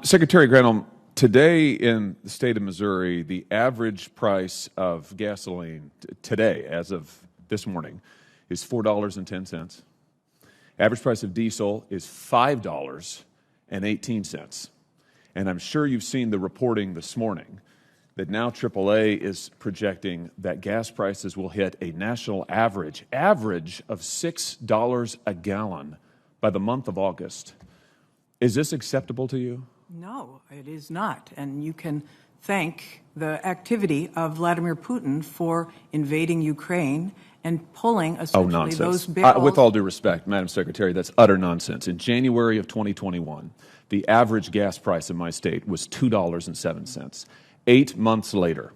Secretary Granholm, today in the state of Missouri, the average price of gasoline today, as of this morning, is $4.10. Average price of diesel is $5.18. And I'm sure you've seen the reporting this morning that now AAA is projecting that gas prices will hit a national average of $6 a gallon by the month of August. Is this acceptable to you? No, it is not. And you can thank the activity of Vladimir Putin for invading Ukraine and pulling essentially those barrels. With all due respect, Madam Secretary, that's utter nonsense. In January of 2021, the average gas price in my state was $2.07. 8 months later,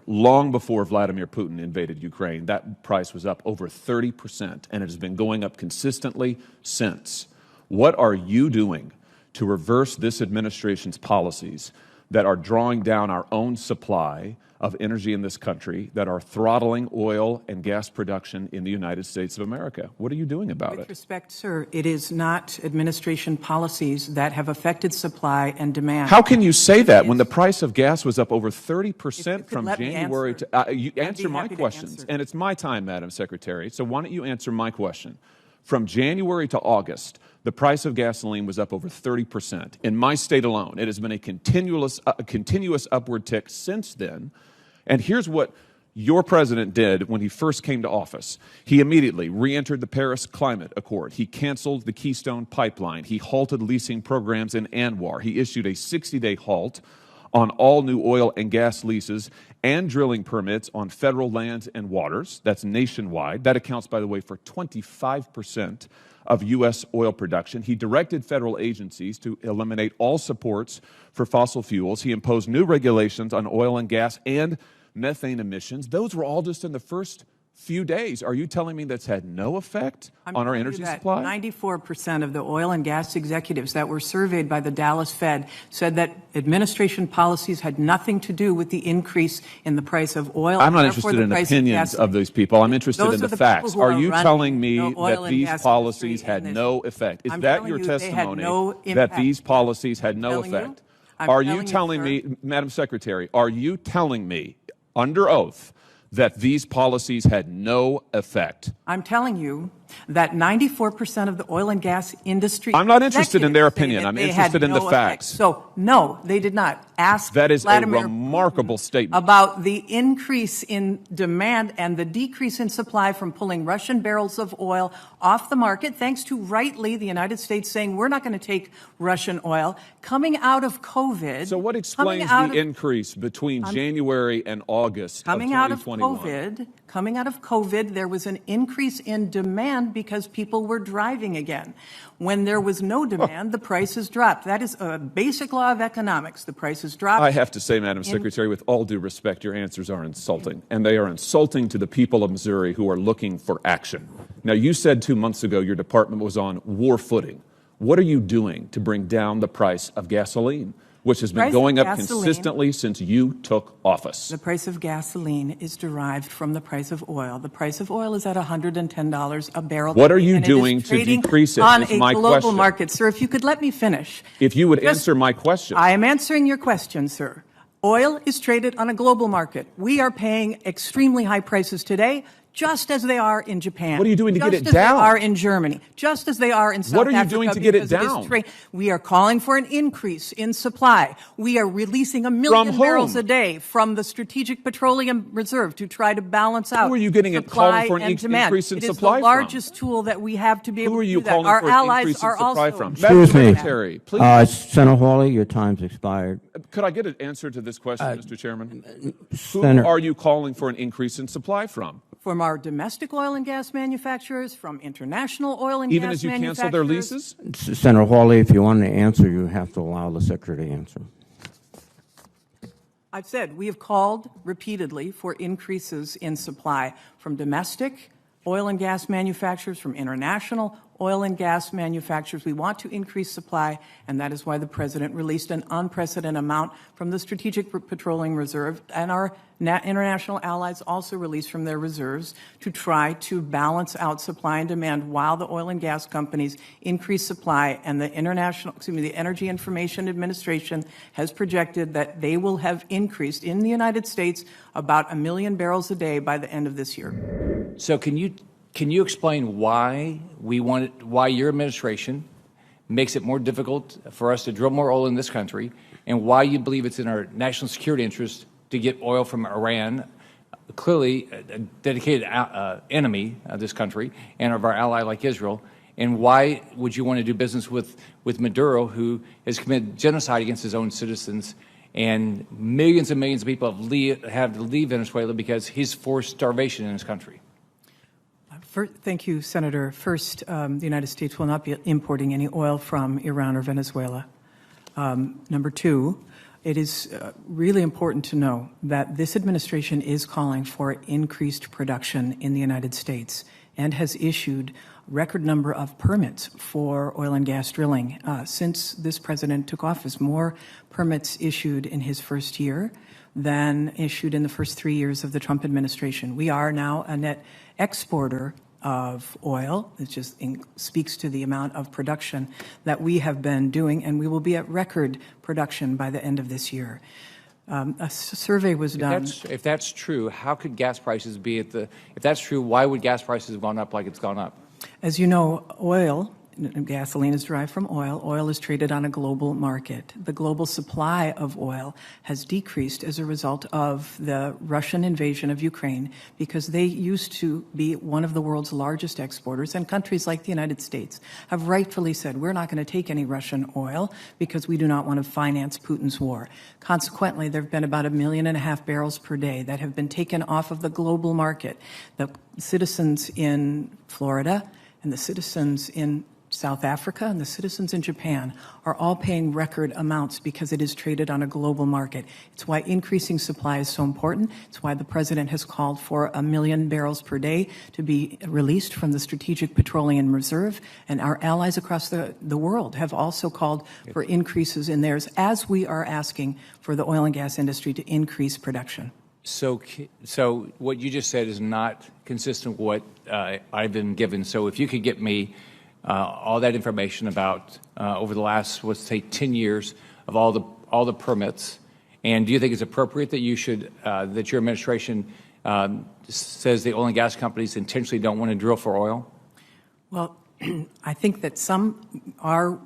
long before Vladimir Putin invaded Ukraine, that price was up over 30%, and it has been going up consistently since. What are you doing to reverse this administration's policies that are drawing down our own supply of energy in this country, that are throttling oil and gas production in the United States of America? What are you doing about it? With respect, sir, it is not administration policies that have affected supply and demand. How can you say that when the price of gas was up over 30% from January to... you answer my questions, and it's my time, Madam Secretary, so why don't you answer my question? From January to August, the price of gasoline was up over 30%. In my state alone, it has been a continuous upward tick since then. And here's what your president did when he first came to office. He immediately re-entered the Paris Climate Accord. He canceled the Keystone Pipeline. He halted leasing programs in ANWR. He issued a 60-day halt on all new oil and gas leases and drilling permits on federal lands and waters. That's nationwide. That accounts, by the way, for 25% of U.S. oil production. He directed federal agencies to eliminate all supports for fossil fuels. He imposed new regulations on oil and gas and methane emissions. Those were all just in the first few days. Are you telling me that's had no effect on our energy supply? 94% of the oil and gas executives that were surveyed by the Dallas Fed said that administration policies had nothing to do with the increase in the price of oil. I'm not interested in opinions of these people. I'm interested in the facts. Are you telling me that these policies had no effect? Is that your testimony that these policies had no effect? Are you telling me, Madam Secretary, are you telling me under oath that these policies had no effect? I'm telling you that 94% of the oil and gas industry... I'm not interested in their opinion. I'm interested in the facts. So, no, they did not. Ask That is Vladimir a remarkable statement. About the increase in demand and the decrease in supply from pulling Russian barrels of oil off the market, thanks to rightly the United States saying we're not going to take Russian oil. Coming out of COVID... So what explains the increase between January and August of 2021? Coming out of COVID, there was an increase in demand because people were driving again. When there was no demand, the prices dropped. That is a basic law of economics. The prices dropped. I have to say, Madam Secretary, with all due respect, your answers are insulting. And they are insulting to the people of Missouri who are looking for action. Now, you said 2 months ago your department was on war footing. What are you doing to bring down the price of gasoline, which has been going up consistently since you took office? The price of gasoline is derived from the price of oil. The price of oil is at $110 a barrel. What are you doing to decrease it? On a global market, sir. If you could let me finish. If you would answer my question. I am answering your question, sir. Oil is traded on a global market. We are paying extremely high prices today, just as they are in Japan. What are you doing to get it down? Just as they are in Germany. Just as they are in South Africa. What are you doing to get it down? We are calling for an increase in supply. We are releasing 1 million barrels a day from the Strategic Petroleum Reserve to try to balance out. Who are you getting it calling for an increase in supply from? It is the largest tool that we have to be able to do that. Who are you calling for an increase in supply from? Excuse me. Secretary, please. Senator Hawley, your time's expired. Could I get an answer to this question, Mr. Chairman? Who are you calling for an increase in supply from? From our domestic oil and gas manufacturers, from international oil and gas manufacturers. Even as you cancel their leases? Senator Hawley, if you want to answer, you have to allow the Secretary to answer. I've said we have called repeatedly for increases in supply from domestic oil and gas manufacturers, from international oil and gas manufacturers. We want to increase supply, and that is why the President released an unprecedented amount from the Strategic Petroleum Reserve, and our international allies also released from their reserves to try to balance out supply and demand while the oil and gas companies increase supply. And the the Energy Information Administration has projected that they will have increased in the United States about 1 million barrels a day by the end of this year. So can you explain why why your administration makes it more difficult for us to drill more oil in this country, and why you believe it's in our national security interest to get oil from Iran, clearly a dedicated enemy of this country and of our ally like Israel, and why would you want to do business with Maduro, who has committed genocide against his own citizens, and millions of people have to leave Venezuela because he's forced starvation in his country? Thank you, Senator. First, the United States will not be importing any oil from Iran or Venezuela. Number two, it is really important to know that this administration is calling for increased production in the United States and has issued record number of permits for oil and gas drilling. Since this president took office, more permits issued in his first year than issued in the first 3 years of the Trump administration. We are now a net exporter of oil. It just speaks to the amount of production that we have been doing, and we will be at record production by the end of this year. A survey was done. If that's true, how could gas prices be if that's true, why would gas prices have gone up like it's gone up? As you know, gasoline is derived from oil. Oil is traded on a global market. The global supply of oil has decreased as a result of the Russian invasion of Ukraine, because they used to be one of the world's largest exporters, and countries like the United States have rightfully said, we're not going to take any Russian oil because we do not want to finance Putin's war. Consequently, there have been about 1.5 million barrels per day that have been taken off of the global market. The citizens in Florida and the citizens in South Africa and the citizens in Japan are all paying record amounts because it is traded on a global market. It's why increasing supply is so important. It's why the president has called for 1 million barrels per day to be released from the Strategic Petroleum Reserve. And our allies across the world have also called for increases in theirs, as we are asking for the oil and gas industry to increase production. So what you just said is not consistent with what I've been given. So if you could get me all that information about over the last, let's say, 10 years of all the permits, and do you think it's appropriate that you should that your administration says the oil and gas companies intentionally don't want to drill for oil? Well, I think that some are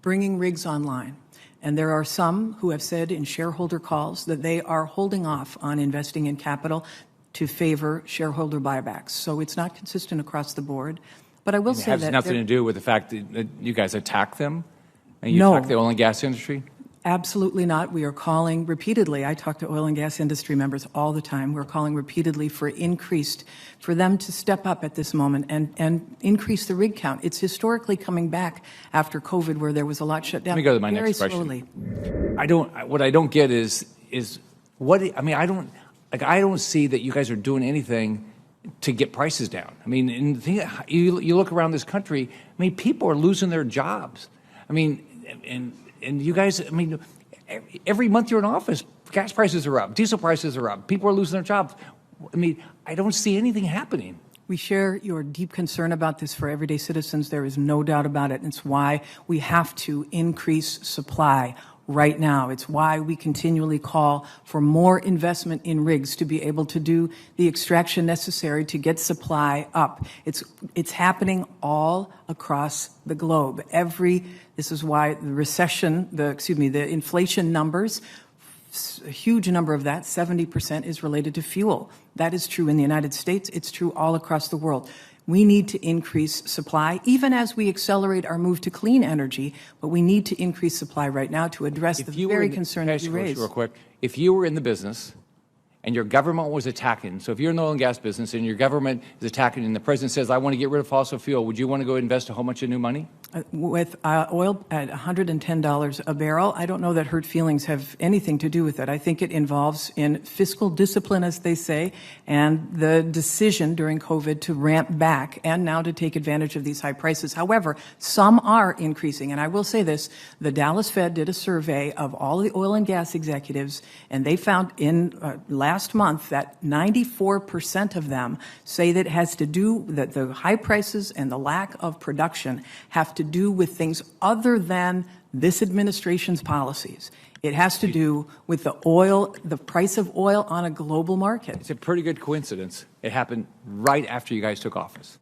bringing rigs online, and there are some who have said in shareholder calls that they are holding off on investing in capital to favor shareholder buybacks. So it's not consistent across the board. But I will say that it has nothing to do with the fact that you guys attack them and you No. attack the oil and gas industry? Absolutely not. We are calling repeatedly. I talk to oil and gas industry members all the time. We're calling repeatedly for them to step up at this moment and increase the rig count. It's historically coming back after COVID, where there was a lot shut down. Let me go to my very next question. slowly. What I don't get is what I mean. I don't see that you guys are doing anything to get prices down. I mean, and the thing, you look around this country. I mean, people are losing their jobs. I mean, and you guys. I mean, every month you're in office, gas prices are up, diesel prices are up, people are losing their jobs. I mean, I don't see anything happening. We share your deep concern about this for everyday citizens. There is no doubt about it. And it's why we have to increase supply right now. It's why we continually call for more investment in rigs to be able to do the extraction necessary to get supply up. It's happening all across the globe. This is why the inflation numbers, a huge number of that, 70%, is related to fuel. That is true in the United States. It's true all across the world. We need to increase supply, even as we accelerate our move to clean energy, but we need to increase supply right now to address the very concern that you raised. Real quick, if you were in the business and your government was attacking, so if you're in the oil and gas business and your government is attacking and the president says, I want to get rid of fossil fuel, would you want to go invest a whole bunch of new money? With oil at $110 a barrel, I don't know that hurt feelings have anything to do with it. I think it involves in fiscal discipline, as they say, and the decision during COVID to ramp back and now to take advantage of these high prices. However, some are increasing, and I will say this, the Dallas Fed did a survey of all the oil and gas executives, and they found in last month that 94% of them say that it has to do, that the high prices and the lack of production have to do with things other than this administration's policies. It has to do with the oil, the price of oil on a global market. It's a pretty good coincidence. It happened right after you guys took office.